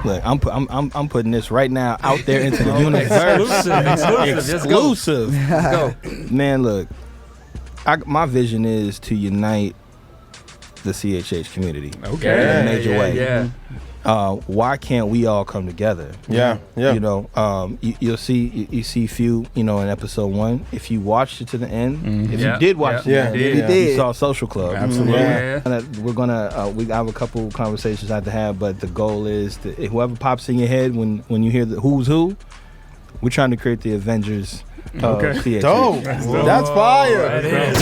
Look, I'm putting this right now out there into the universe. Exclusive. Go. Man, look, my vision is to unite the CHH community. Okay. In a major way. Yeah. Why can't we all come together? Yeah. You know, you see few, you know, in episode 1. If you watched it to the end, if you did watch it, to the end, you saw Social Club. Absolutely. We have a couple conversations I have to have, but the goal is to, whoever pops in your head when you hear the who's who, we're trying to create the Avengers. CHH. Dope. That's fire. That is.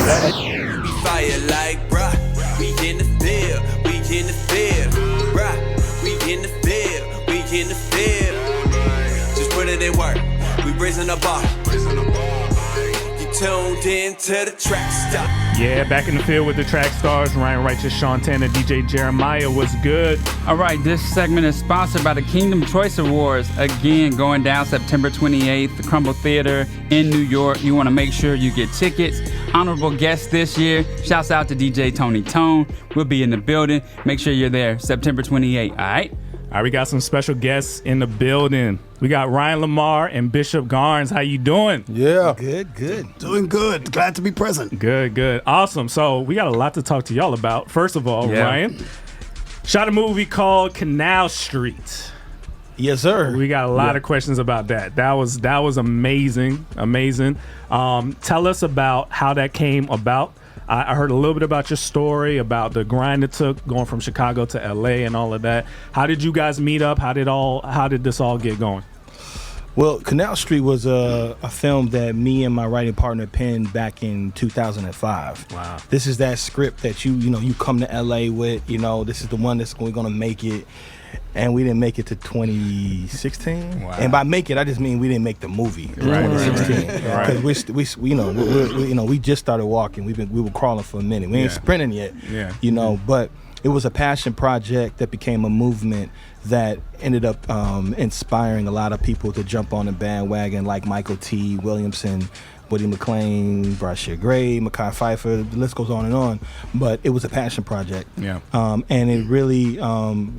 We fire like bruh, we in the field, we in the field, bruh, we in the field, we in the field. Just put it in work, we raising the bar. You tuned in to the Trackstarz. Yeah, back in the field with the Trackstarz. Ryan Righteous, Sean Tanner, DJ Jeremiah. What's good? All right, this segment is sponsored by the Kingdom Choice Awards. Again, going down September 28th, the Crumble Theater in New York. You want to make sure you get tickets. Honorable guest this year. Shouts out to DJ Tony Tone. We'll be in the building. Make sure you're there September 28th, all right? All right, we got some special guests in the building. We got Rhyan Lamarr and Bishop Garnes. How you doing? Yeah. Good. Doing good. Glad to be present. Good. Awesome. So we got a lot to talk to y'all about. First of all, Ryan shot a movie called Canal Street. Yes, sir. We got a lot of questions about that. That was amazing. Tell us about how that came about. I heard a little bit about your story, about the grind it took going from Chicago to LA and all of that. How did you guys meet up? How did this all get going? Well, Canal Street was a film that me and my writing partner penned back in 2005. Wow. This is that script that you come to LA with, this is the one that's going to make it. And we didn't make it to 2016. Wow. And by make it, I just mean we didn't make the movie in 2016. Because we just started walking. We were crawling for a minute. We ain't sprinting yet. Yeah. But it was a passion project that became a movement that ended up inspiring a lot of people to jump on the bandwagon, like Michael T. Williamson, Woody McClain, Brashear Gray, Mekhi Phifer, the list goes on and on. But it was a passion project. Yeah. And it really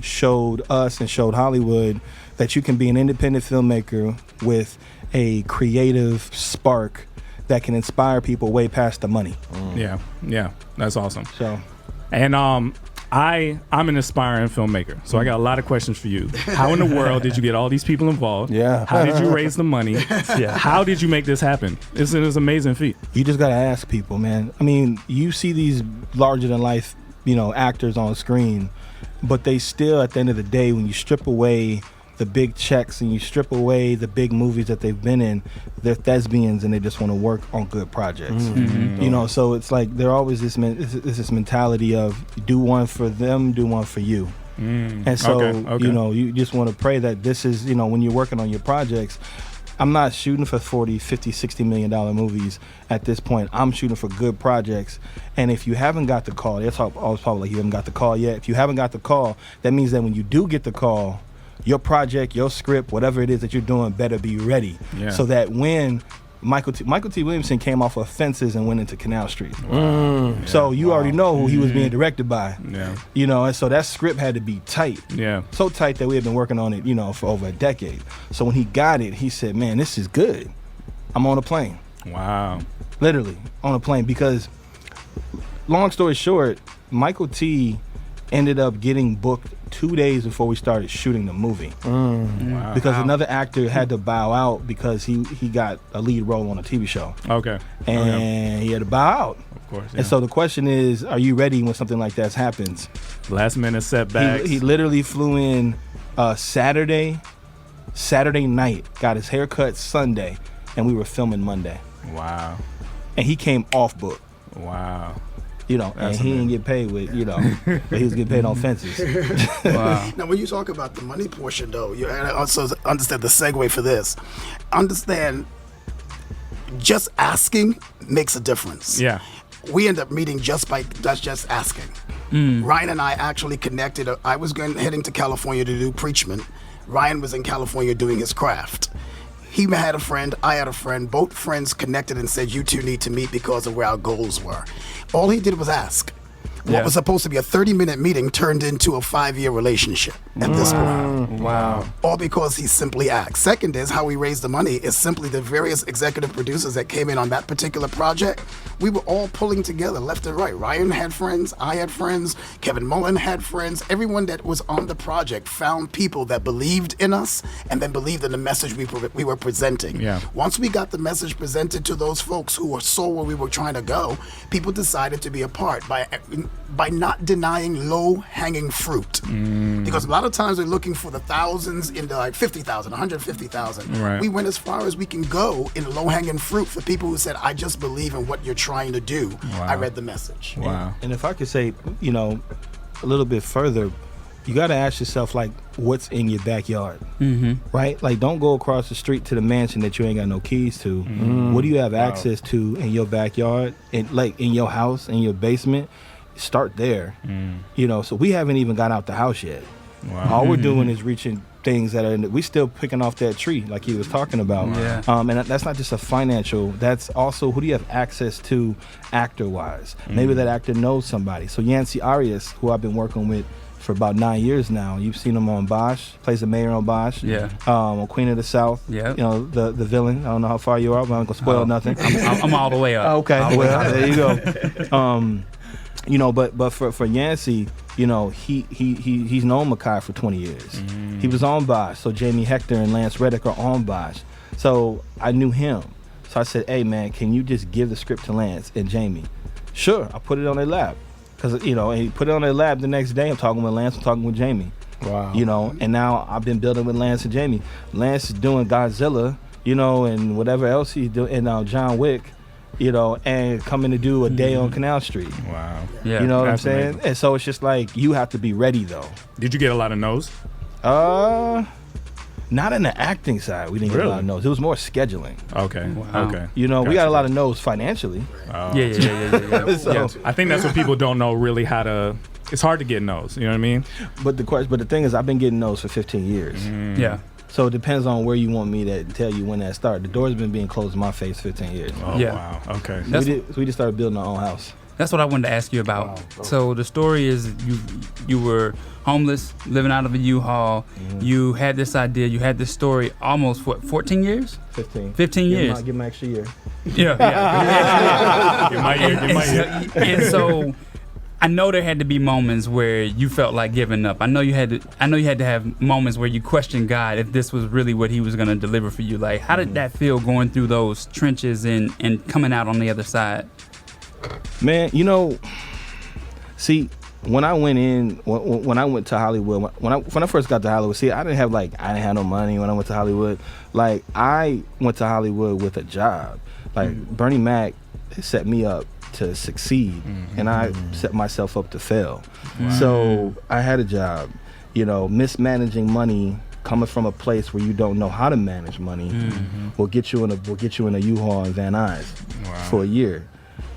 showed us and showed Hollywood that you can be an independent filmmaker with a creative spark that can inspire people way past the money. Yeah. That's awesome. So, and I'm an aspiring filmmaker, so I got a lot of questions for you. How in the world did you get all these people involved? Yeah. How did you raise the money? Yeah. How did you make this happen? It's an amazing feat. You just got to ask people, man. I mean, you see these larger than life, actors on screen, but they still, at the end of the day, when you strip away the big checks and you strip away the big movies that they've been in, they're thespians and they just want to work on good projects. So it's like they're always this mentality of do one for them, do one for you. And so you just want to pray that this is, when you're working on your projects, I'm not shooting for 40, 50, 60 million dollar movies at this point. I'm shooting for good projects. And if you haven't got the call, that's always probably like you haven't got the call yet. If you haven't got the call, that means that when you do get the call, your project, your script, whatever it is that you're doing, better be ready. Yeah. So that when Michael T. Williamson came off of Fences and went into Canal Street. So you already know who he was being directed by. Yeah. And so that script had to be tight. Yeah. So tight that we had been working on it, for over a decade. So when he got it, he said, man, this is good. I'm on a plane. Wow. Literally on a plane, because long story short, Michael T. ended up getting booked 2 days before we started shooting the movie. Wow. Because another actor had to bow out because he got a lead role on a TV show. Okay. And he had to bow out. Of course. Yeah. And so the question is, are you ready when something like that happens? Last minute setbacks. He literally flew in Saturday night, got his hair cut Sunday, and we were filming Monday. Wow. And he came off book. Wow. And he didn't get paid with, but he was getting paid on Fences. Wow. Now, when you talk about the money portion, though, you also understand the segue for this. Understand, just asking makes a difference. Yeah. We end up meeting just asking. Ryan and I actually connected. I was heading to California to do preachment. Ryan was in California doing his craft. He had a friend, I had a friend. Both friends connected and said, you two need to meet because of where our goals were. All he did was ask. What was supposed to be a 30-minute meeting turned into a 5-year relationship at this point. Wow. All because he simply asked. Second is how we raised the money is simply the various executive producers that came in on that particular project. We were all pulling together left and right. Ryan had friends, I had friends, Kevin Mullen had friends. Everyone that was on the project found people that believed in us and then believed in the message we were presenting. Yeah. Once we got the message presented to those folks who saw where we were trying to go, people decided to be a part by not denying low-hanging fruit. Because a lot of times we're looking for the thousands into like 50,000, 150,000. Right. We went as far as we can go in low-hanging fruit for people who said, I just believe in what you're trying to do. Wow. I read the message. Wow. And if I could say, a little bit further, you got to ask yourself, like, what's in your backyard, right? Like, don't go across the street to the mansion that you ain't got no keys to. What do you have access to in your backyard, and like in your house, in your basement? Start there. So we haven't even got out the house yet. Wow. All we're doing is reaching things that are we still picking off that tree like he was talking about. And that's not just a financial, that's also who do you have access to actor wise. Maybe that actor knows somebody. So Yancey Arias, who I've been working with for about 9 years now, you've seen him on Bosch, plays the mayor on Bosch, on Queen of the South, the villain. I don't know how far you are, but I'm gonna spoil nothing. I'm all the way up. Okay, well, there you go. But for Yancey, he's known Makai for 20 years. He was on Bosch, so Jamie Hector and Lance Reddick are on Bosch. So I knew him. So I said, hey man, can you just give the script to Lance and Jamie? Sure, I'll put it on their lap. Because, and he put it on their lap the next day. I'm talking with Lance, I'm talking with Jamie. Wow. And now I've been building with Lance and Jamie. Lance is doing Godzilla, and whatever else he's doing, and John Wick, and coming to do a day on Canal Street. Wow. Yeah. You know what I'm That's saying? amazing. And so it's just like, you have to be ready though. Did you get a lot of no's? Not in the acting side, we didn't get a lot of no's. It was more scheduling. Okay. Wow. Okay. We got a lot of no's financially. Yeah. So, I think that's what people don't know really how to. It's hard to get no's. You know what I mean? but the thing is, I've been getting no's for 15 years. Yeah. So it depends on where you want me to tell you when that started. The door's been being closed in my face 15 years. Oh Yeah. wow. Okay. We just started building our own house. That's what I wanted to ask you about. So the story is you were homeless, living out of a U-Haul. You had this idea. You had this story almost, 14 years? 15. 15 years. Give my extra year. Yeah. Get my ear. And so I know there had to be moments where you felt like giving up. I know you had to have moments where you questioned God if this was really what he was going to deliver for you. Like, how did that feel going through those trenches and coming out on the other side? Man, see, when I went to Hollywood, when I first got to Hollywood, see, I didn't have no money when I went to Hollywood. Like, I went to Hollywood with a job. Like, Bernie Mac set me up to succeed, and I set myself up to fail. So I had a job. Mismanaging money, coming from a place where you don't know how to manage money, will get you in a U-Haul in Van Nuys for a year.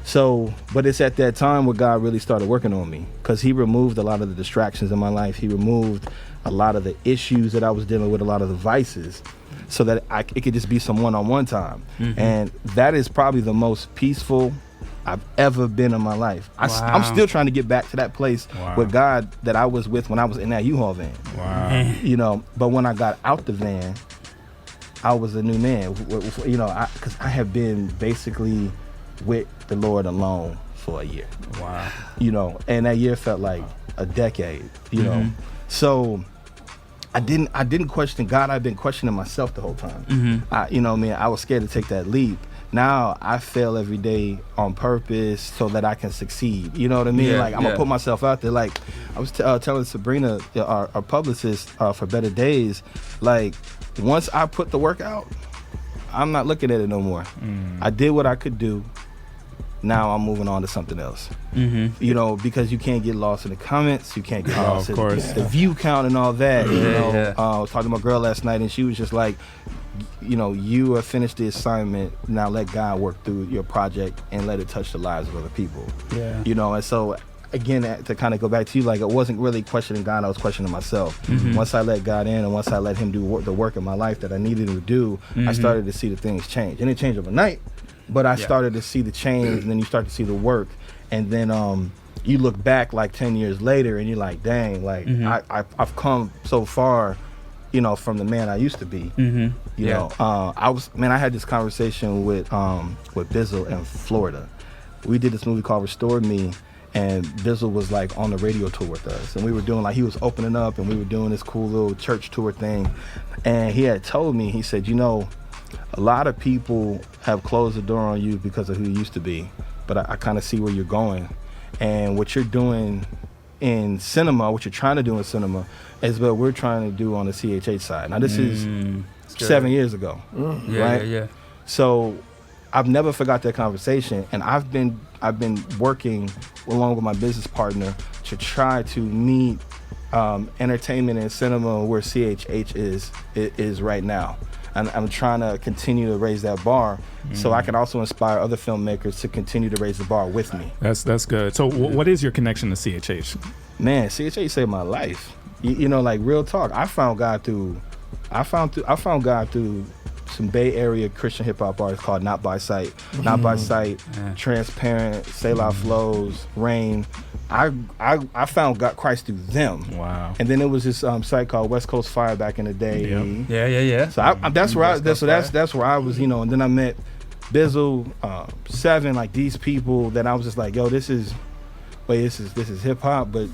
So, but it's at that time where God really started working on me, because he removed a lot of the distractions in my life. He removed a lot of the issues that I was dealing with, a lot of the vices, so that it could just be some one-on-one time. And that is probably the most peaceful I've ever been in my life. I'm still trying to get back to that place with God that I was with when I was in that U-Haul van. Wow. But when I got out the van, I was a new man. Because I have been basically with the Lord alone for a year. Wow. And that year felt like a decade. So I didn't question God. I've been questioning myself the whole time. I was scared to take that leap. Now I fail every day on purpose so that I can succeed. You know what I mean? I'm gonna put myself out there. Like I was telling Sabrina, our publicist for Better Days, like once I put the work out, I'm not looking at it no more. I did what I could do. Now I'm moving on to something else. Because you can't get lost in the comments. You can't get lost in the view count and all that. I was talking to my girl last night, and she was just like, you have finished the assignment. Now let God work through your project and let it touch the lives of other people. And so again, to kind of go back to you, like I wasn't really questioning God, I was questioning myself. Once I let God in and once I let him do the work in my life that I needed him to do, I started to see the things change. And it changed overnight, but I started to see the change, and then you start to see the work. And then you look back like 10 years later and you're like, dang, like I've come so far, you know, from the man I used to be. You know, I had this conversation with Bizzle in Florida. We did this movie called Restore Me, and Bizzle was like on the radio tour with us, and we were doing like, he was opening up and we were doing this cool little church tour thing. And he had told me, he said, you know, a lot of people have closed the door on you because of who you used to be, but I kind of see where you're going. And what you're doing in cinema, what you're trying to do in cinema, is what we're trying to do on the CHH side. Now, this is 7 years ago, right? So I've never forgot that conversation, and I've been working along with my business partner to try to meet entertainment and cinema where CHH is right now. And I'm trying to continue to raise that bar so I can also inspire other filmmakers to continue to raise the bar with me. That's good. So what is your connection to CHH? Man, CHH saved my life. You know, like real talk. I found God through some Bay Area Christian hip hop artists called Not By Sight. Not By Sight, Transparent, Selah Flows, Rain. I found God Christ through them. Wow. And then there was this site called West Coast Fire back in the day. Yeah. So that's where I was, you know. And then I met Bizzle, Seven, like these people that I was just like, yo, this is hip hop, but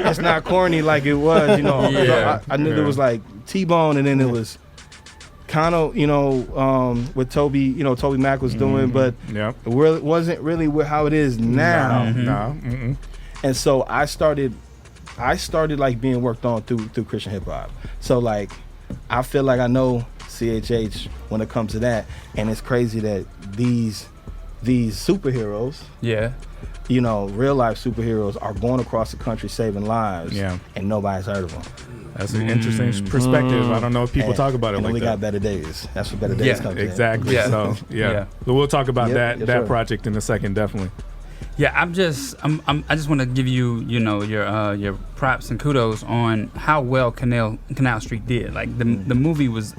it's not corny like it was, you know. I knew there was like T-Bone, and then it was kind of, you know, what Toby Mac was doing, but it wasn't really how it is now. And so I started like being worked on through Christian hip hop. So like I feel like I know CHH when it comes to that, and it's crazy that these superheroes, you know, real life superheroes are going across the country saving lives, and nobody's heard of them. That's an interesting perspective. I don't know if people talk about it like that. We got Better Days. That's what Better Days comes in. Exactly. So so we'll talk about that project in a second, definitely. Yeah, I just want to give you, you know, your props and kudos on how well Canal Street did. Like the movie was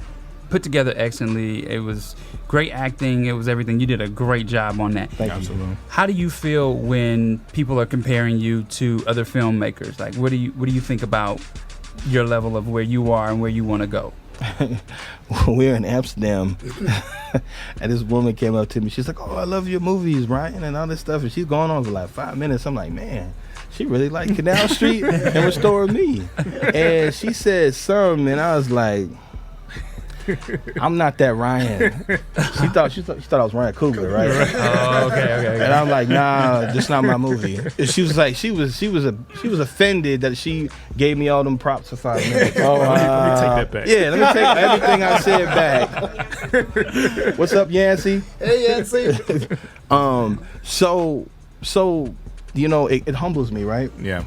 put together excellently. It was great acting. It was everything. You did a great job on that. Thank you. How do you feel when people are comparing you to other filmmakers? Like, what do you think about your level of where you are and where you want to go? We're in Amsterdam, and this woman came up to me. She's like, "Oh, I love your movies, Ryan," and all this stuff. And she's going on for like 5 minutes. I'm like, man, she really liked Canal Street and Restore Me. And she said something, and I was like, I'm not that Ryan. She thought I was Ryan Coogler, right? Oh, okay. And I'm like, nah, just not my movie. And she was like, she was offended that she gave me all them props for 5 minutes. Oh, let me take that back. Yeah, let me take everything I said back. What's up, Yancey? Hey, Yancey. So you know, it humbles me, right? Yeah.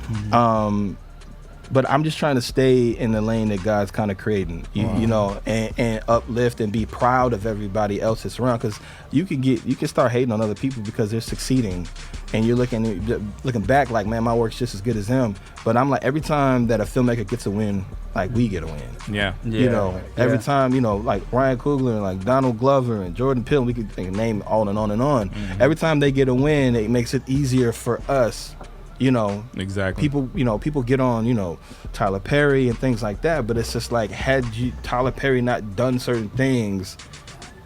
But I'm just trying to stay in the lane that God's kind of creating, you know, and uplift and be proud of everybody else that's around. Because you can start hating on other people because they're succeeding, and you're looking back like, man, my work's just as good as them. But I'm like, every time that a filmmaker gets a win, like we get a win. Yeah. You know, every time, you know, like Ryan Coogler and like Donald Glover and Jordan Peele, we could name on and on and on. Every time they get a win, it makes it easier for us. You know, exactly. People get on, you know, Tyler Perry and things like that, but it's just like, had Tyler Perry not done certain things,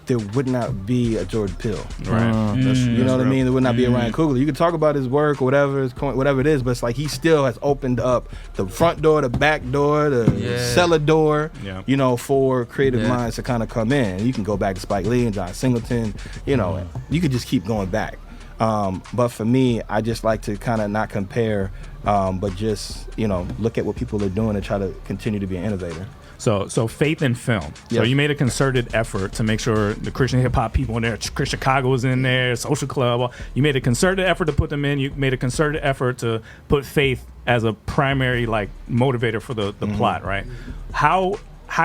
there would not be a Jordan Peele. Right. You know what I mean? There would not be a Ryan Coogler. You can talk about his work or whatever it is, but it's like he still has opened up the front door, the back door, the cellar door, you know, for creative minds to kind of come in. You can go back to Spike Lee and John Singleton, you know, you could just keep going back. But for me, I just like to kind of not compare, but just, you know, look at what people are doing and try to continue to be an innovator. So faith in film. So you made a concerted effort to make sure the Christian hip hop people in there, Chris Chicago was in there, Social Club. You made a concerted effort to put them in. You made a concerted effort to put faith as a primary like motivator for the plot, right? How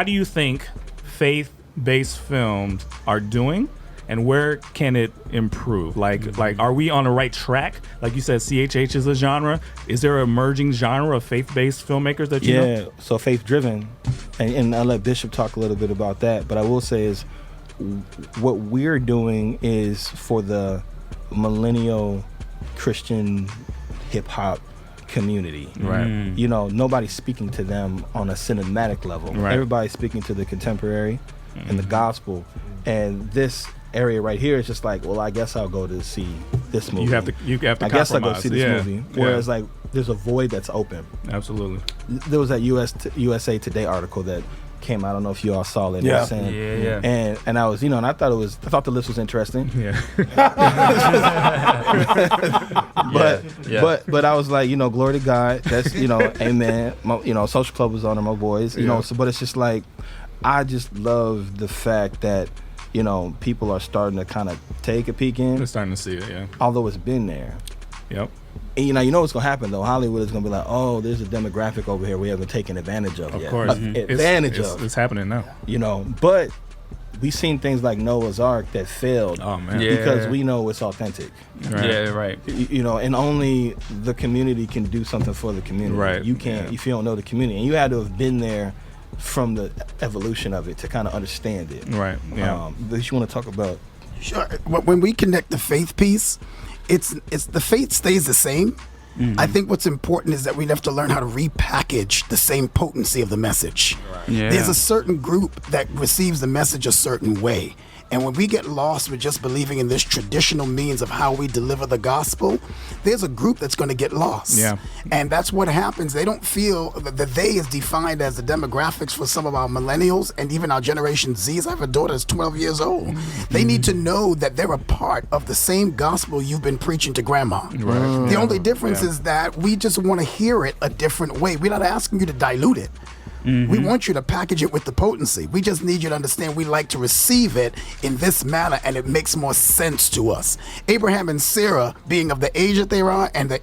do you think faith-based films are doing? And where can it improve? Like, are we on the right track? Like you said, CHH is a genre. Is there an emerging genre of faith-based filmmakers that you know? Yeah, so faith-driven. And I'll let Bishop talk a little bit about that. But I will say is what we're doing is for the millennial Christian hip hop community. Right. You know, nobody's speaking to them on a cinematic level. Right. Everybody's speaking to the contemporary and the gospel. And this area right here is just like, well, I guess I'll go to see this movie. You have to I guess I'll go compromise. see this Yeah. movie. Whereas like there's a void that's open. Absolutely. There was that USA Today article that came out. I don't know if you all saw it. Yeah. And I was, you know, and I thought the list was interesting. Yeah. But I was like, you know, glory to God. That's, you know, amen. You know, Social Club was on there, my boys. You know, so but it's just like, I just love the fact that, you know, people are starting to kind of take a peek in. They're starting to see it, yeah. Although it's been there. Yep. And, you know what's going to happen, though? Hollywood is going to be like, oh, there's a demographic over here we haven't taken advantage of yet. Of course. It's happening now. You know, but we've seen things like Noah's Ark that failed. Oh, man. Yeah. Because we know it's authentic. Right. Yeah, right. You know, and only the community can do something for the community. Right. You can't, if you don't know the community. And you had to have been there from the evolution of it to kind of understand it. Right. Yeah. But you want to talk about? Sure. When we connect the faith piece, it's the faith stays the same. I think what's important is that we have to learn how to repackage the same potency of the message. Yeah. There's a certain group that receives the message a certain way. And when we get lost with just believing in this traditional means of how we deliver the gospel, there's a group that's going to get lost. Yeah. And that's what happens. They don't feel that the they is defined as the demographics for some of our millennials and even our Generation Zs. I have a daughter that's 12 years old. They need to know that they're a part of the same gospel you've been preaching to grandma. Right. The only difference is that we just want to hear it a different way. We're not asking you to dilute it. We want you to package it with the potency. We just need you to understand we like to receive it in this manner, and it makes more sense to us. Abraham and Sarah being of the age that they are and the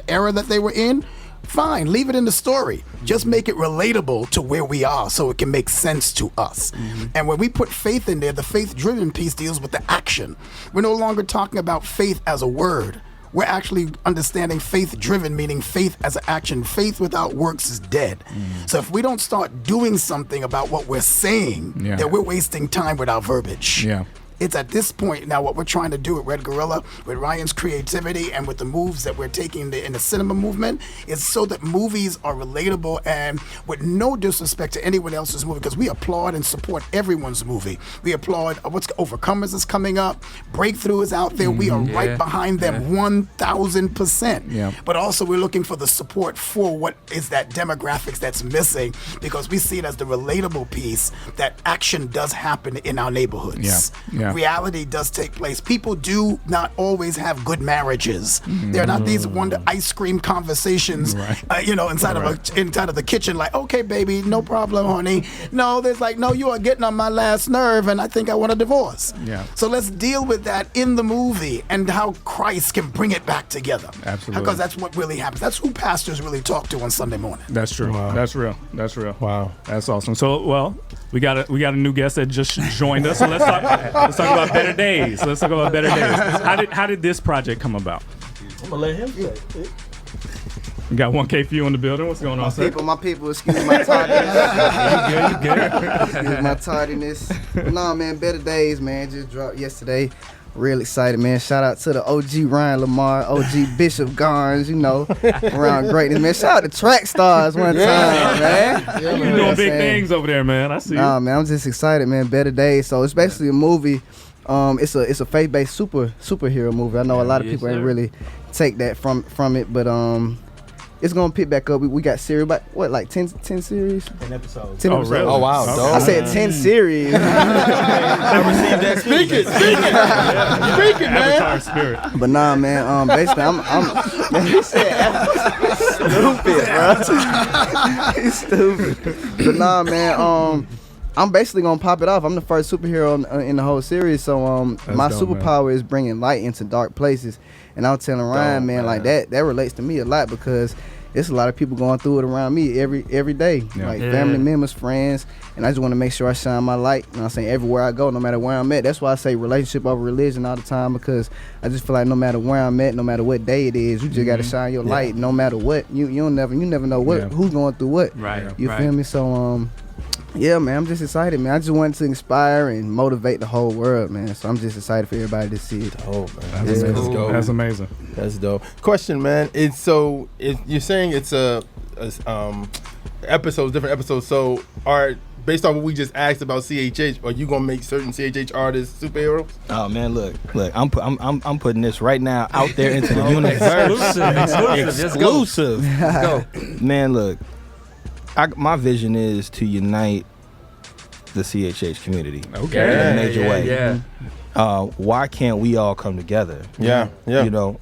era that they were in, fine, leave it in the story. Just make it relatable to where we are so it can make sense to us. And when we put faith in there, the faith-driven piece deals with the action. We're no longer talking about faith as a word. We're actually understanding faith-driven, meaning faith as an action. Faith without works is dead. So if we don't start doing something about what we're saying, then we're wasting time with our verbiage. Yeah. It's at this point now what we're trying to do with Red Gorilla, with Ryan's creativity, and with the moves that we're taking in the cinema movement, is so that movies are relatable and with no disrespect to anyone else's movie, because we applaud and support everyone's movie. We applaud what's Overcomers is coming up, Breakthrough is out there. We are right behind them 1,000%. Yeah. But also we're looking for the support for what is that demographics that's missing, because we see it as the relatable piece that action does happen in our neighborhoods. Yeah. Reality does take place. People do not always have good marriages. They're not these wonder ice cream conversations, inside of the kitchen. Like, okay, baby, no problem, honey. No, there's like, no, you are getting on my last nerve, and I think I want a divorce. Yeah. So let's deal with that in the movie and how Christ can bring it back together. Absolutely. Because that's what really happens. That's who pastors really talk to on Sunday morning. That's true. Wow. That's real. That's real. Wow. That's awesome. So, well, we got a new guest that just joined us. So let's talk about better days. Let's talk about better days. How did this project come about? I'm gonna let him say it. We got 1K for you in the building. What's going on, sir? My people, excuse my tardiness. You good? Excuse my tardiness. But nah, man, Better Days, man, just dropped yesterday. Real excited, man. Shout out to the OG Rhyan Lamarr, OG Bishop Garnes, around greatness, man. Shout out to Trackstarz one time, man. You're doing big things over there, man. I see you. Nah, man, I'm just excited, man. Better Days. So it's basically a movie. It's a faith-based superhero movie. I know a lot of people ain't really take that from it, but it's gonna pick back up. We got series, but what, like 10 series? 10 episodes. 10 episodes. Really? Oh wow, Okay. dope. I said 10 series. Speaking, man. Avatar spirit. But nah, man. Basically, I'm. He said, stupid, bro. He's stupid. But nah, man. I'm basically gonna pop it off. I'm the first superhero in the whole series, so my dope, superpower is bringing light into dark places. And I was telling Ryan, man, like that relates to me a lot, because there's a lot of people going through it around me every day, like family members, friends, and I just want to make sure I shine my light. You know what I'm saying? Everywhere I go, no matter where I'm at. That's why I say relationship over religion all the time, because I just feel like no matter where I'm at, no matter what day it is, you just got to shine your light. No matter what, you never know who's going through what. Right. You feel me? So Yeah, man, I'm just excited, man. I just wanted to inspire and motivate the whole world, man. So I'm just excited for everybody to see it. Oh, man. That's Let's amazing. go. That's amazing. That's dope. Question, man. You're saying it's episodes, different episodes. So based on what we just asked about CHH, are you gonna make certain CHH artists superheroes? Oh man, look! I'm putting this right now out there into the universe. Exclusive. Go. Man, look! My vision is to unite the CHH community. Okay. In a major way. Yeah. Why can't we all come together? Yeah. You know,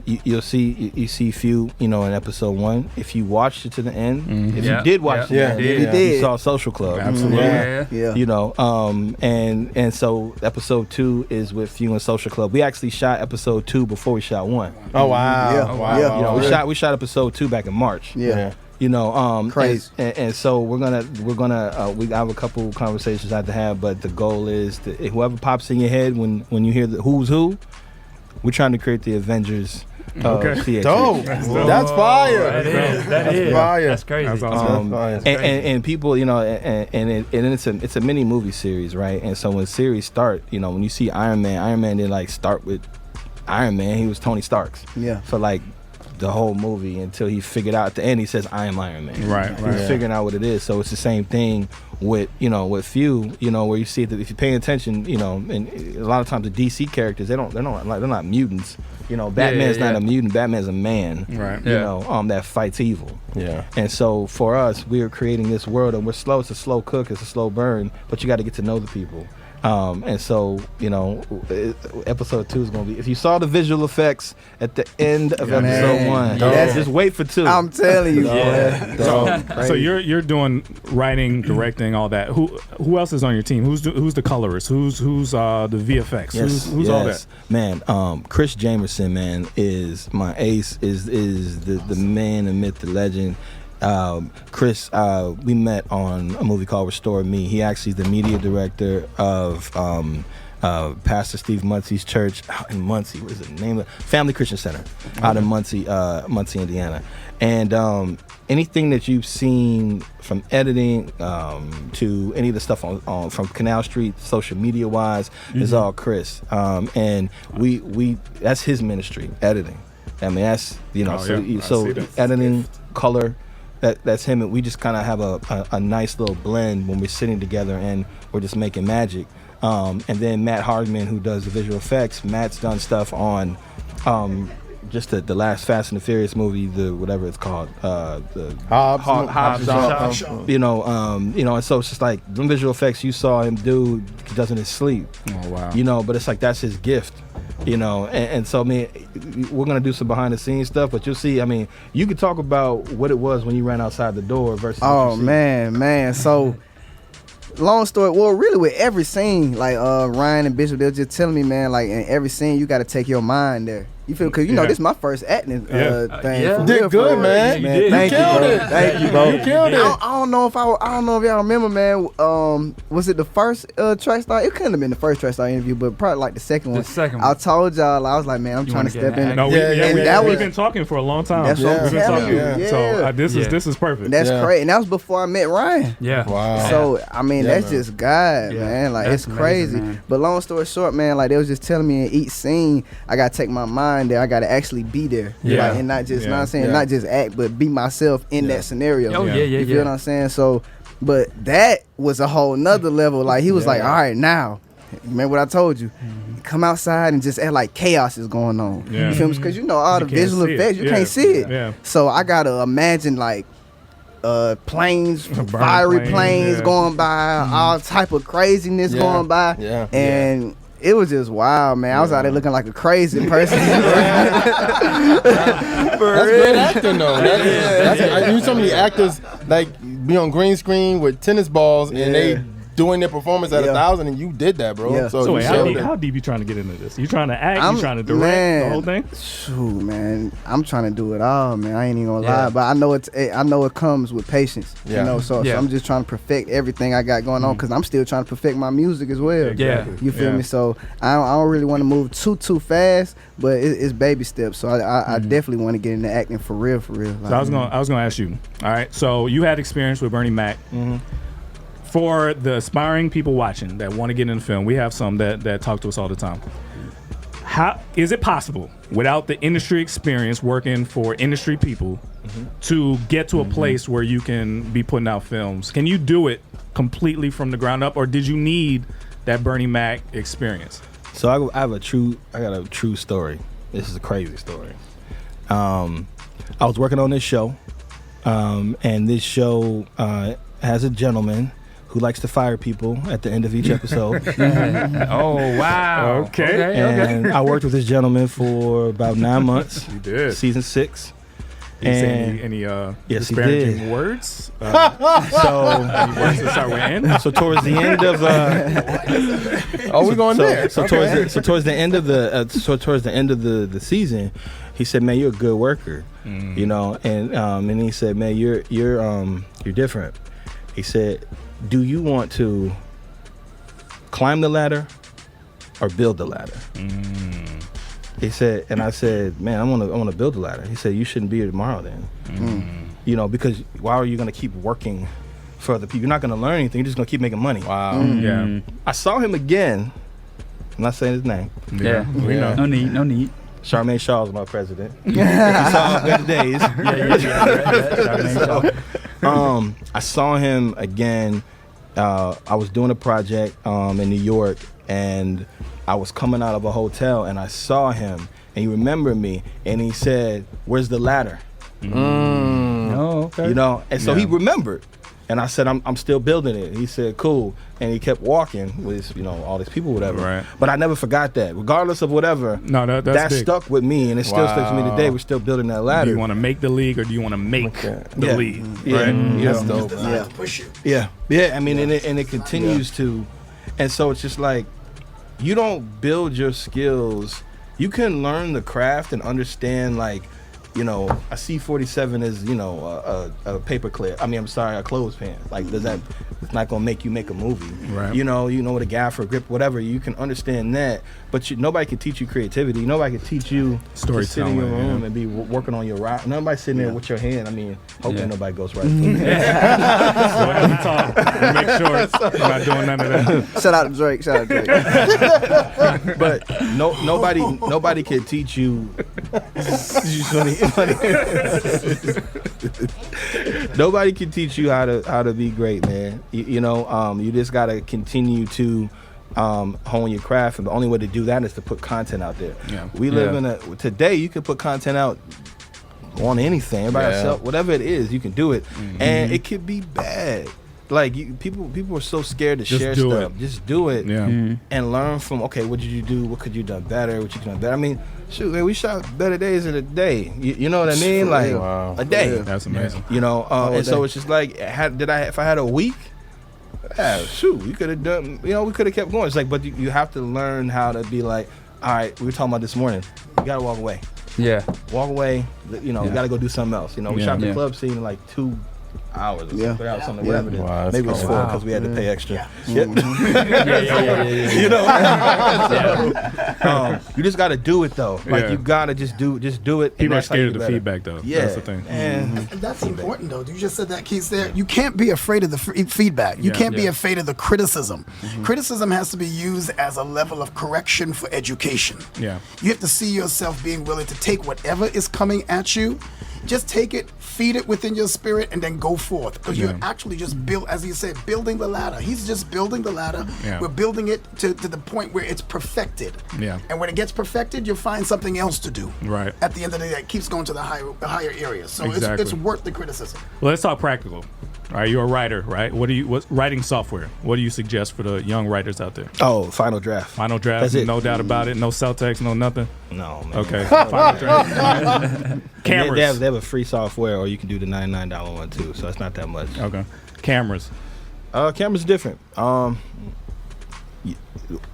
you see Few, you know, in episode 1. If you watched it to the end, if you did watch it, Yeah. you saw Social Club. Absolutely. Yeah. You know, and so episode 2 is with Few and Social Club. We actually shot episode 2 before we shot 1. Oh wow. Yeah. Oh, wow. Yeah. You know, Really? we shot episode 2 back in March. Yeah. You know, Crazy. and so we have a couple conversations I have to have, but the goal is that whoever pops in your head when you hear the who's who, we're trying to create the Avengers. CHH. Dope. That's fire. That is fire. That's crazy. That's awesome. That's And people, you know, and it's a mini movie series, right? And so when series start, you know, when you see Iron Man didn't like start with Iron Man. He was Tony Stark's. Yeah. For like the whole movie until he figured out at the end he says I am Iron Man. Right. He's figuring out what it is. So it's the same thing with Few, you know, where you see that if you're paying attention, you know, and a lot of times the DC characters they're not mutants. You know, Batman's not a mutant. Batman's a man. Right. You know, that fights evil. Yeah. And so for us, we are creating this world, and we're slow. It's a slow cook. It's a slow burn. But you got to get to know the people. And so, you know, episode 2 is going to be, if you saw the visual effects at the end of episode 1, just wait for 2. I'm telling you. So you're doing writing, directing, all that. Who else is on your team? Who's the colorist? Who's the VFX? Who's all that? Man, Chris Jamerson, man, is my ace, is the man, the myth, the legend. Chris, we met on a movie called Restore Me. He actually is the media director of Pastor Steve Muncie's church out in Muncie. What is the name of it? Family Christian Center out in Muncie, Indiana. And anything that you've seen from editing to any of the stuff on from Canal Street, social media wise, is all Chris. And we that's his ministry, editing. I mean, that's, you know, so editing, color. That's him, and we just kind of have a nice little blend when we're sitting together and we're just making magic. And then Matt Hardman, who does the visual effects, Matt's done stuff on just the last Fast and the Furious movie, the whatever it's called, the Hobbs and Shaw. You know, and so it's just like the visual effects you saw him do, he does in his sleep. Oh wow. You know, but it's like that's his gift. You know, and so I mean, we're gonna do some behind the scenes stuff, but you'll see. I mean, you could talk about what it was when you ran outside the door versus. Oh man. So, long story. Well, really, with every scene, like Ryan and Bishop, they're just telling me, man, like in every scene, you got to take your mind there. You feel, because you know this is my first acting thing. For Did real, good, for man. real. You Thank you, killed bro. it. Thank you, bro. You killed it. I don't know if y'all remember, man. Was it the first Trackstarz? It couldn't have been the first Trackstarz interview, but probably like the second one. The second I one. told y'all, I was like, man, I'm trying to step in. No, we've been talking for a long time. That's what I'm We've been telling talking. you. So this is perfect. That's great, and that was before I met Ryan. Yeah. Wow. So I mean, that's man. just God, man. Like That's it's crazy. amazing, man. But long story short, man, like they was just telling me in each scene, I gotta take my mind there. I gotta actually be there, like, and not just, not saying, not just act, but be myself in that scenario. Oh, You feel what I'm saying? So, but that was a whole nother level. Like he was like, all right, now, remember what I told you? Come outside and just act like chaos is going on. You feel me? Because you know all the visual effects, you can't see it. Yeah. So I gotta imagine like planes, fiery planes going by, all type of craziness going by, and it was just wild, man. I was out there looking like a crazy person. That's great acting, though. You so many actors like be on green screen with tennis balls and they doing their performance at 1,000, and you did that, bro. So wait, how deep you trying to get into this? You trying to act? You trying to direct the whole thing? Shoot, man, I'm trying to do it all, man. I ain't even gonna lie, but I know it comes with patience. You know, so I'm just trying to perfect everything I got going on, because I'm still trying to perfect my music as well. Exactly. You feel me? So I don't really want to move too fast, but it's baby steps. So I definitely want to get into acting for real. So I was gonna ask you. All right, so you had experience with Bernie Mac. For the aspiring people watching that want to get into film, we have some that talk to us all the time. How is it possible, without the industry experience working for industry people, to get to a place where you can be putting out films? Can you do it completely from the ground up, or did you need that Bernie Mac experience? So I got a true story. This is a crazy story. I was working on this show, and this show has a gentleman who likes to fire people at the end of each episode. Oh, wow. Okay. And I worked with this gentleman for about 9 months. You did. Season 6. Did you say And any yes, he disparaging did. words? So Any words to start with N? so towards the end of Oh, we going there. towards the end of the season, he said, "Man, you're a good worker," you know, and he said, "Man, you're different." He said, "Do you want to climb the ladder or build the ladder?" He said, and I said, "Man, I want to build the ladder." He said, "You shouldn't be here tomorrow then, you know, because why are you going to keep working for other people? You're not going to learn anything. You're just going to keep making money." Wow. Yeah. I saw him again. I'm not saying his name. Yeah. We know. No need. Charmaine Shaw is my president. If you saw Better Days. I saw him again. I was doing a project in New York, and I was coming out of a hotel, and I saw him, and he remembered me, and he said, "Where's the ladder?" Oh, okay. You know, and so he remembered. And I said, I'm still building it. He said, cool. And he kept walking with, you know, all these people, whatever. Right. But I never forgot that. Regardless of whatever, No, that's that big. stuck with me, and it still sticks with me today. We're still building that Do ladder. you want to make the league, or do you want to make the Yeah. league? Yeah. Right? Yeah. That's dope. Designed to push you. Yeah. I mean, and it continues to. And so it's just like, you don't build your skills. You can learn the craft and understand, like, you know, a C-47 is, you know, a paper clip. I mean, I'm sorry, a clothespin. Like, it's not gonna make you make a movie. Right. You know, with a gaffer, grip, whatever. You can understand that, but nobody can teach you creativity. Nobody can teach you to sit in your Storytelling, room yeah. and be working on your route. Nobody's sitting there with your hand. I mean, hoping Yeah. nobody goes right through it. So every time, we make sure we're not doing none of that. Shout out to Drake. Shout out to Drake. But nobody can teach you. Nobody can teach you how to be great, man. You know, you just gotta continue to hone your craft, and the only way to do that is to put content out there. Yeah. We live today. You can put content out on anything, everybody Yeah. else, whatever it is, you can do it, and it could be bad. Like people are so scared to Just share do stuff. it. Just do it, Yeah. and learn from. Okay, what did you do? What could you done better? What you done better? I mean, shoot, man, we shot Better Days in a day. You know what I mean? Like Wow. a day. That's amazing. You know, and so day. it's just like, if I had a week, shoot, we could have done. You know, we could have kept going. It's like, but you have to learn how to be like, all right, we were talking about this morning. You gotta walk away. Yeah. Walk away. You know, you gotta go do something else. You know, we Yeah. shot the Yeah. club scene in like 2 hours or Yeah. 3 hours, something, Yeah. whatever it is. Wow, that's Maybe it was cool. 4 Wow. because we had to pay extra. Yeah. You know, you just gotta do it though. Like Yeah. you gotta just do it. People are that's how scared you of the get better. feedback, though. Yeah, That's the thing. And And that's important, though. You just said that, Keith. There, you can't be afraid of the feedback. You Yeah. can't be Yeah. afraid of the criticism. Criticism has to be used as a level of correction for education. Yeah. You have to see yourself being willing to take whatever is coming at you, just take it, feed it within your spirit, and then go forth. Because you're actually just as you said, building the ladder. He's just building the ladder. Yeah. We're building it to the point where it's perfected. Yeah. And when it gets perfected, you'll find something else to do. Right. At the end of the day, it keeps going to the higher areas. So Exactly. it's worth the criticism. Well, let's talk practical. All right, you're a writer, right? What writing software? What do you suggest for the young writers out there? Final Draft. Final Draft, That's it. no doubt about it. No Celtex, no nothing. No, man. Okay, Final Draft. Cameras. They have a free software, or you can do the $99 one too. So it's not that much. Okay, cameras. Cameras different.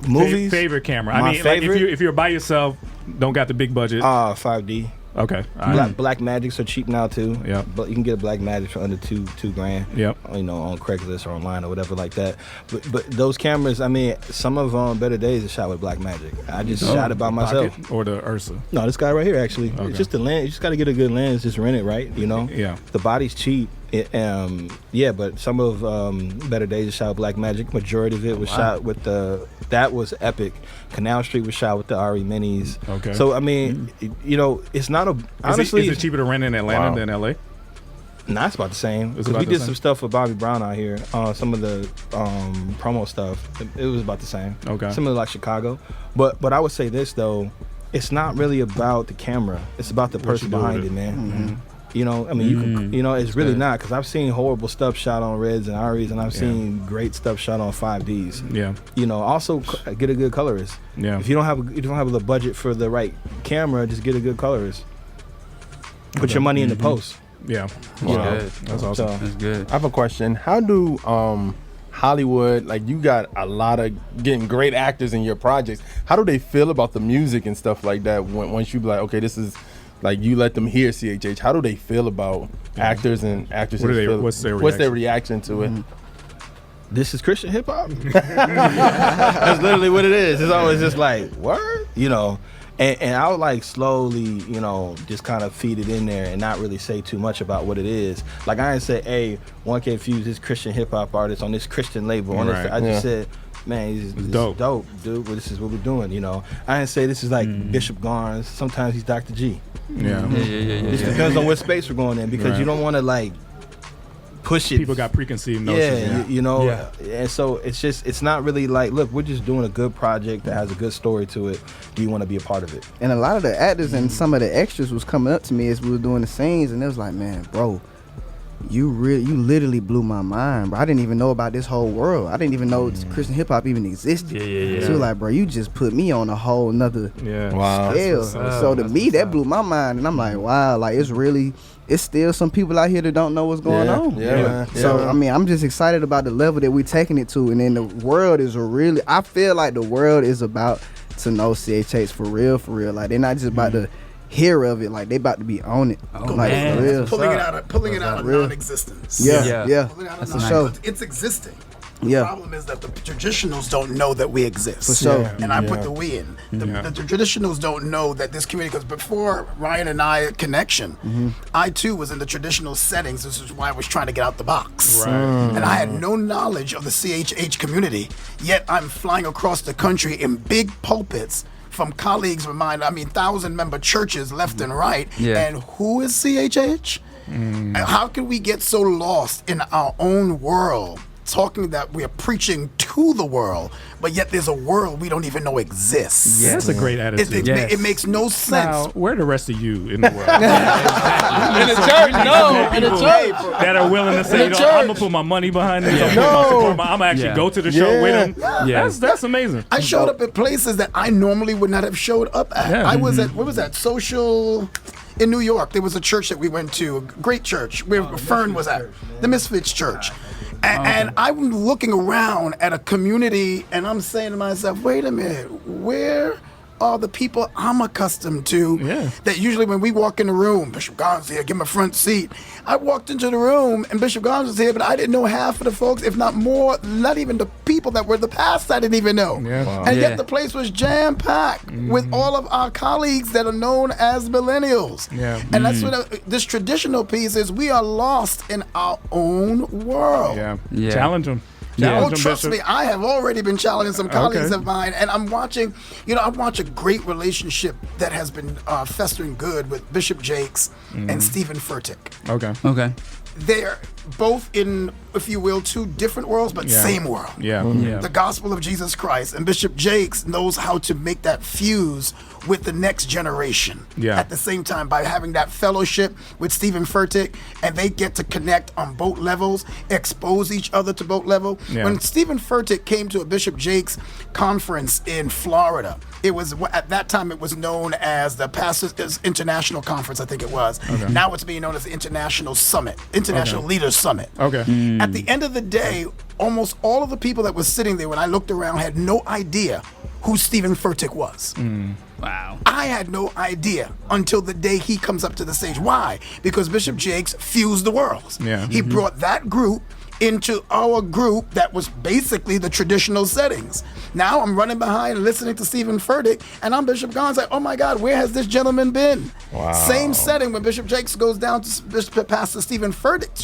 Movies. Favorite camera. My I mean, like favorite? if you're by yourself, don't got the big budget. 5D. Okay. All right. Black Magics are cheap now too. Yep. But you can get a Black Magic for under two grand. Yep. You know, on Craigslist or online or whatever like that. But those cameras, I mean, some of Better Days are shot with Black Magic. I just shot it by myself. Pocket or the Ursa. No, this guy right here actually. Okay. It's just the lens. You just got to get a good lens. Just rent it, right? You know. Yeah. The body's cheap. But some of Better Days was shot with Black Magic. Majority of it was shot with that was epic. Canal Street was shot with the RE Minis. Okay. So I mean, it's not honestly. Is it cheaper to rent in Atlanta than LA? Nah, it's about the same. Because we did some stuff with Bobby Brown out here. Some of the promo stuff. It was about the same. Okay. Similar like Chicago. But I would say this though, it's not really about the camera. It's about the person behind it, man. Mm-hmm. I mean, you can, it's really not, because I've seen horrible stuff shot on Reds and Aries, and I've seen great stuff shot on 5Ds. Yeah. Also get a good colorist. Yeah. If you don't have the budget for the right camera, just get a good colorist. Put your money in the post. Yeah. Wow. That's awesome. That's good. I have a question. How do Hollywood, like, you got a lot of getting great actors in your projects. How do they feel about the music and stuff like that once you be like, okay, this is, like, you let them hear CHH? How do they feel about actors and actresses? What's their reaction to it? This is Christian hip hop. That's literally what it is. It's always just like, word, and I would like slowly, just kind of feed it in there and not really say too much about what it is. Like, I didn't say, hey, 1K Fuse, this Christian hip hop artist on this Christian label. I just said, man, he's dope, dude. Well, this is what we're doing, I didn't say this is like Bishop Garnes. Sometimes he's Dr. G. Yeah. It depends on what space we're going in, because you don't want to like push it. People got preconceived notions. And so it's not really like, look, we're just doing a good project that has a good story to it. Do you want to be a part of it? And a lot of the actors and some of the extras was coming up to me as we were doing the scenes, and it was like, man, bro, you literally blew my mind, bro. I didn't even know about this whole world. I didn't even know Christian hip hop even existed. So like, bro, you just put me on a whole nother scale. So to me, that blew my mind, and I'm like, wow, like it's still some people out here that don't know what's going on. So I mean, I'm just excited about the level that we're taking it to, and then the world is I feel like the world is about to know CHH for real. Like, they're not just about to hear of it, like they about to be on it. Like, for real. Pulling it out of non-existence. Yeah. That's for sure. It's existing. Yeah. The problem is that the traditionals don't know that we exist. For sure. And I put the we in. The traditionals don't know that this community, because before Ryan and I connection, I too was in the traditional settings. This is why I was trying to get out the box. Right. And I had no knowledge of the CHH community, yet I'm flying across the country in big pulpits from colleagues of mine, 1,000-member churches left and right. And who is CHH? And how can we get so lost in our own world, talking that we are preaching to the world, but yet there's a world we don't even know exists? That's a great attitude. It makes no sense. Now, where are the rest of you in the world? In the church, no. In the church. That are willing to say, I'm going to put my money behind this. I'm going to actually go to the show with them. That's amazing. I showed up at places that I normally would not have showed up at. I was at, what was that, Social... In New York, there was a church that we went to, a great church, where Fern was at, the Misfits Church. And I'm looking around at a community, and I'm saying to myself, wait a minute, where are the people I'm accustomed to? That usually when we walk in the room, Bishop Garnes here, give him a front seat. I walked into the room, and Bishop Garnes was here, but I didn't know half of the folks, if not more, not even the people that were the past I didn't even know. And yet the place was jam-packed with all of our colleagues that are known as millennials. And that's what this traditional piece is. We are lost in our own world. Challenge them. Trust me, I have already been challenging some colleagues of mine, and I'm watching, I watch a great relationship that has been festering good with Bishop Jakes and Stephen Furtick. Okay. They're both in, if you will, two different worlds, but same world. The gospel of Jesus Christ. And Bishop Jakes knows how to make that fuse with the next generation at the same time by having that fellowship with Stephen Furtick, and they get to connect on both levels, expose each other to both level. When Stephen Furtick came to a Bishop Jakes conference in Florida, it was, at that time it was known as the Pastors International Conference, I think it was. Now it's being known as the International Summit, International Leaders Summit. At the end of the day, almost all of the people that were sitting there when I looked around had no idea who Stephen Furtick was. Wow. I had no idea until the day he comes up to the stage. Why? Because Bishop Jakes fused the worlds. He brought that group into our group that was basically the traditional settings. Now I'm running behind and listening to Stephen Furtick, and I'm Bishop Gons like, oh my God, where has this gentleman been? Wow. Same setting when Bishop Jakes goes down to Pastor Stephen Furtick's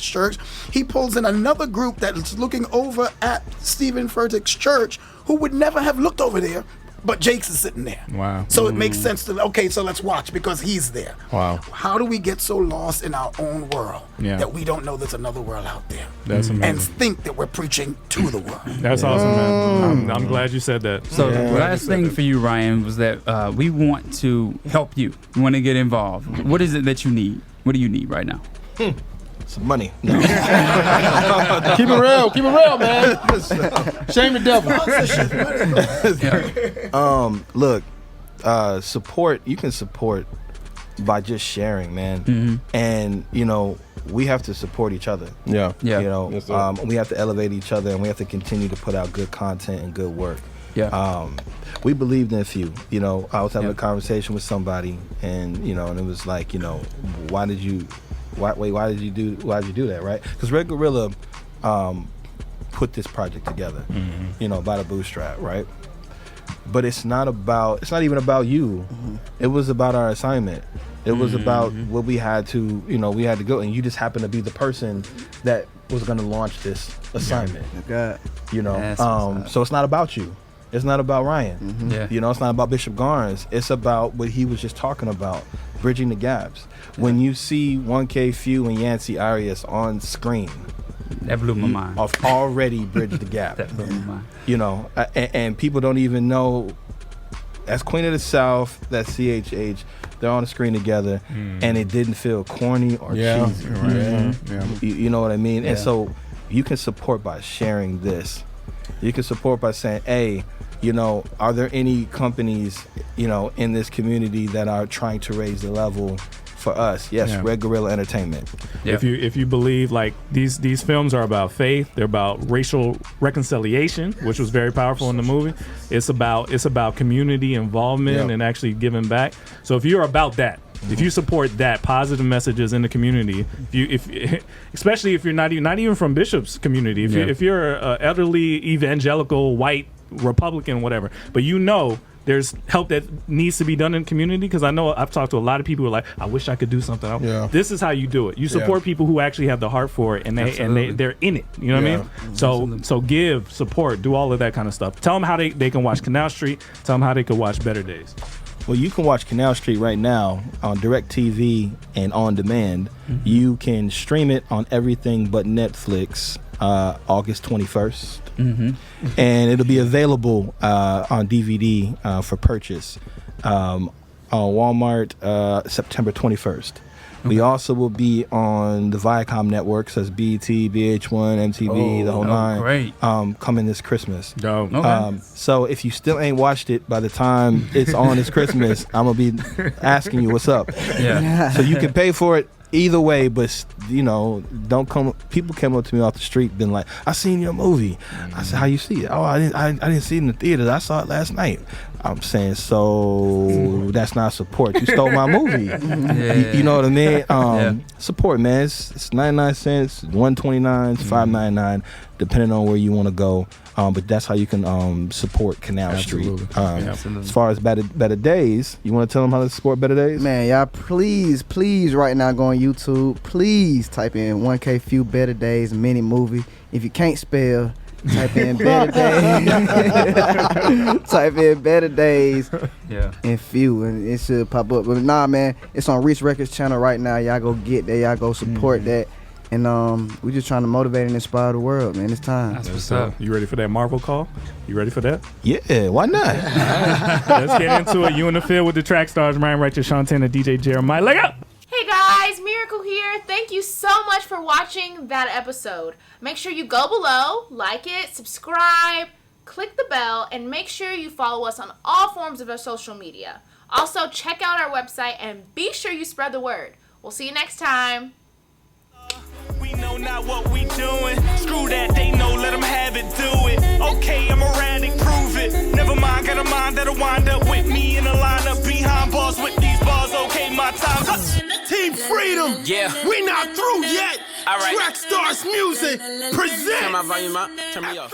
church, he pulls in another group that is looking over at Stephen Furtick's church who would never have looked over there, but Jakes is sitting there. Wow. So it makes sense to, okay, so let's watch because he's there. Wow. How do we get so lost in our own world that we don't know there's another world out there? That's amazing. And think that we're preaching to the world. That's awesome, man. I'm glad you said that. So the last thing for you, Ryan, was that we want to help you. We want to get involved. What is it that you need? What do you need right now? Some money. No. Keep it real, man. Shame the devil. Look, support. You can support by just sharing, man. And we have to support each other. Yeah. Yeah. Yes, sir. We have to elevate each other, and we have to continue to put out good content and good work. Yeah. We believed in a few. I was having a conversation with somebody, and and it was like, why did you do that, right? Because Red Gorilla put this project together, by the bootstrap, right? But it's not even about you. It was about our assignment. It was about what we had to, we had to go, and you just happened to be the person that was going to launch this assignment. God. So it's not about you. It's not about Ryan. Yeah. It's not about Bishop Garnes. It's about what he was just talking about, bridging the gaps. When you see 1K Few and Yancey Arias on screen, That blew my mind. I've already bridged the gap. That blew my mind. And people don't even know that's Queen of the South, that's CHH. They're on the screen together, and it didn't feel corny or cheesy. Right. You know what I mean? Yeah. And so you can support by sharing this. You can support by saying, hey, are there any companies, in this community that are trying to raise the level for us? Yes, Red Gorilla Entertainment. Yeah. If you believe like these films are about faith, they're about racial reconciliation, which was very powerful in the movie. It's about community involvement and actually giving back. So if you're about that, if you support that, positive messages in the community, especially if you're not even from Bishop's community, if you're an elderly evangelical white Republican, whatever, but there's help that needs to be done in the community, because I know I've talked to a lot of people who are like, I wish I could do something. This is how you do it. You support people who actually have the heart for it, and they're in it. You know what I mean? So give, support, do all of that kind of stuff. Tell them how they can watch Canal Street. Tell them how they can watch Better Days. Well, you can watch Canal Street right now on DirecTV and on demand. You can stream it on everything but Netflix August 21st. And it'll be available on DVD for purchase on Walmart September 21st. We also will be on the Viacom networks, so BET, VH1, MTV, the whole nine. Great. Coming this Christmas. Dope. Okay. So if you still ain't watched it by the time it's on this Christmas, I'm gonna be asking you what's up. Yeah. So you can pay for it either way, but don't come. People came up to me off the street, been like, "I seen your movie." I said, "How you see it?" "Oh, I didn't see it in the theater. I saw it last night." I'm saying, so that's not support. You stole my movie. You know what I mean? Support, man. It's 99 cents, 129, 5.99, depending on where you want to go. But that's how you can support Canal Street. As far as Better Days, you want to tell them how to support Better Days? Man, y'all, please right now go on YouTube. Please type in 1K Few Better Days mini movie. If you can't spell, type in Better Days. Type in Better Days and Few, and it should pop up. But nah, man, it's on Reach Records channel right now. Y'all go get that. Y'all go support that. And we just trying to motivate and inspire the world, man. It's time. That's what's up. You ready for that Marvel call? You ready for that? Yeah, why not? Let's get into it. You in the field with the Trackstarz, Ryan Wright, Shantan, and DJ Jeremiah. Leg up! Hey guys, Miracle here. Thank you so much for watching that episode. Make sure you go below, like it, subscribe, click the bell, and make sure you follow us on all forms of our social media. Also, check out our website and be sure you spread the word. We'll see you next time. We know not what we doing. Screw that, they know, let them have it, do it. Okay, I'm erratic, prove it. Never mind, got a mind that'll wind up with me in the lineup behind bars with these bars. Okay, my time's up. Team Freedom, Yeah. we not through yet. All right. Trackstarz Music presents. Turn my volume up. Turn me off.